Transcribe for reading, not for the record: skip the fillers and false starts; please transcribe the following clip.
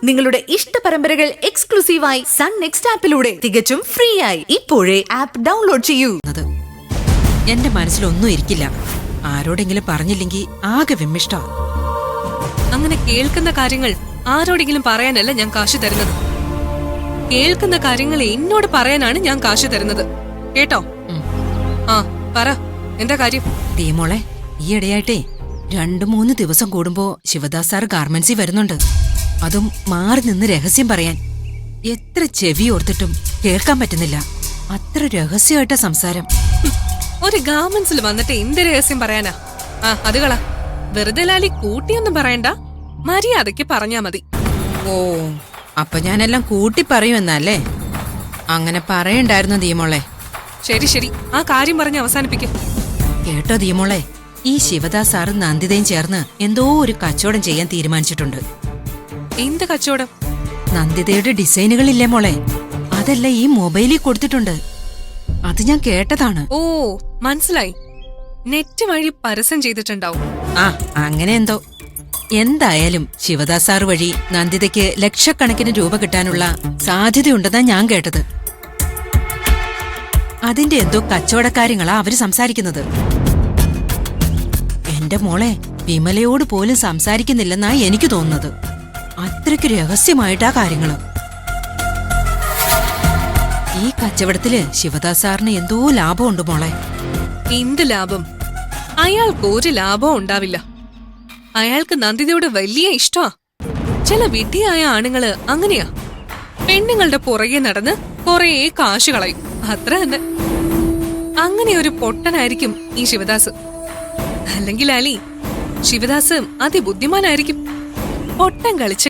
നിങ്ങളുടെ ഇഷ്ട പരമ്പരകൾ എക്സ്ക്ലൂസീവായി സൺ നെക്സ്റ്റ് ആപ്പിലൂടെ തികച്ചും ഫ്രീ ആയി ഇപ്പോഴേ ആപ്പ് ഡൗൺലോഡ് ചെയ്യൂ. എന്റെ മനസ്സിലൊന്നും ഇരിക്കില്ല. ആരോടെങ്കിലും പറഞ്ഞില്ലെങ്കിൽ ആകെ വിമ്മിഷ്ട. അങ്ങനെ കേൾക്കുന്ന കാര്യങ്ങൾ ആരോടെങ്കിലും പറയാനല്ല ഞാൻ കാശ് തരുന്നത്. കേൾക്കുന്ന കാര്യങ്ങൾ എന്നോട് പറയാനാണ് ഞാൻ കാശ് തരുന്നത്. കേട്ടോ? ആ പറ, എന്താ കാര്യം? മോളെ, ഈ ഇടയായിട്ടേ 2-3 ദിവസം കൂടുമ്പോ ശിവദാസ് സാർ ഗാർമെന്റ്സിൽ വരുന്നുണ്ട്. അതും മാറി നിന്ന് രഹസ്യം പറയാൻ. എത്ര ചെവി ഓർത്തിട്ടും കേൾക്കാൻ പറ്റുന്നില്ല. അത്ര രഹസ്യമായിട്ടാ സംസാരം. ഒരു ഗാർമെന്റ്സിൽ വന്നിട്ട് എന്ത് രഹസ്യം പറയാനാ? ആ അത് കള. വെറുതെ ലാലി കൂട്ടിയൊന്നും പറയണ്ട, മര്യാദയ്ക്ക് പറഞ്ഞാ മതി. ഓ, അപ്പൊ ഞാനെല്ലാം കൂട്ടി പറയുമെന്നല്ലേ? അങ്ങനെ പറയണ്ടായിരുന്നു ദീമോളെ. ശരി ശരി, ആ കാര്യം പറഞ്ഞ് അവസാനിപ്പിക്കും. കേട്ടോ ദീമോളെ, ഈ ശിവദാസ് സാറും നന്ദിതയും ചേർന്ന് എന്തോ ഒരു കച്ചവടം ചെയ്യാൻ തീരുമാനിച്ചിട്ടുണ്ട്. എന്ത് കച്ചവടം? നന്ദിതയുടെ ഡിസൈനുകളില്ലേ മോളെ, അതല്ല ഈ മൊബൈലിൽ കൊടുത്തിട്ടുണ്ട്. അത് ഞാൻ കേട്ടതാണ്. ഓ മനസ്സിലായി, നെറ്റ് വഴി പരസ്യം ചെയ്തിട്ടുണ്ടാവും. ആ അങ്ങനെ എന്തോ. എന്തായാലും ശിവദാസ് സാർ വഴി നന്ദിതയ്ക്ക് ലക്ഷക്കണക്കിന് രൂപ കിട്ടാനുള്ള സാധ്യതയുണ്ടെന്നാ ഞാൻ കേട്ടത്. അതിന്റെ എന്തോ കച്ചവടക്കാര്യങ്ങളാ അവര് സംസാരിക്കുന്നത്. എന്റെ മോളെ, വിമലയോട് പോലും സംസാരിക്കുന്നില്ലെന്നാ എനിക്ക് തോന്നുന്നത്. അത്രയ്ക്ക് രഹസ്യമായിട്ടാ കാര്യങ്ങള്. ഈ കച്ചവടത്തില് ശിവദാസ് സാറിന് എന്തോ ലാഭമുണ്ട് മോളെ. എന്ത് ലാഭം? അയാൾക്ക് ഒരു ലാഭവും ഉണ്ടാവില്ല. അയാൾക്ക് നന്ദിതയോട് വലിയ ഇഷ്ടമാ. ചില വിഡ്ഢിയായ ആണുങ്ങള് അങ്ങനെയാ. പെണ്ണുങ്ങളുടെ പുറകെ നടന്ന് കൊറേ കാശ് കളയും, അത്ര തന്നെ. അങ്ങനെ ഒരു പൊട്ടനായിരിക്കും ഈ ശിവദാസ്. അല്ലെങ്കിൽ അലി, ശിവദാസ് അതിബുദ്ധിമാനായിരിക്കും. പൊട്ടൻ കളിച്ച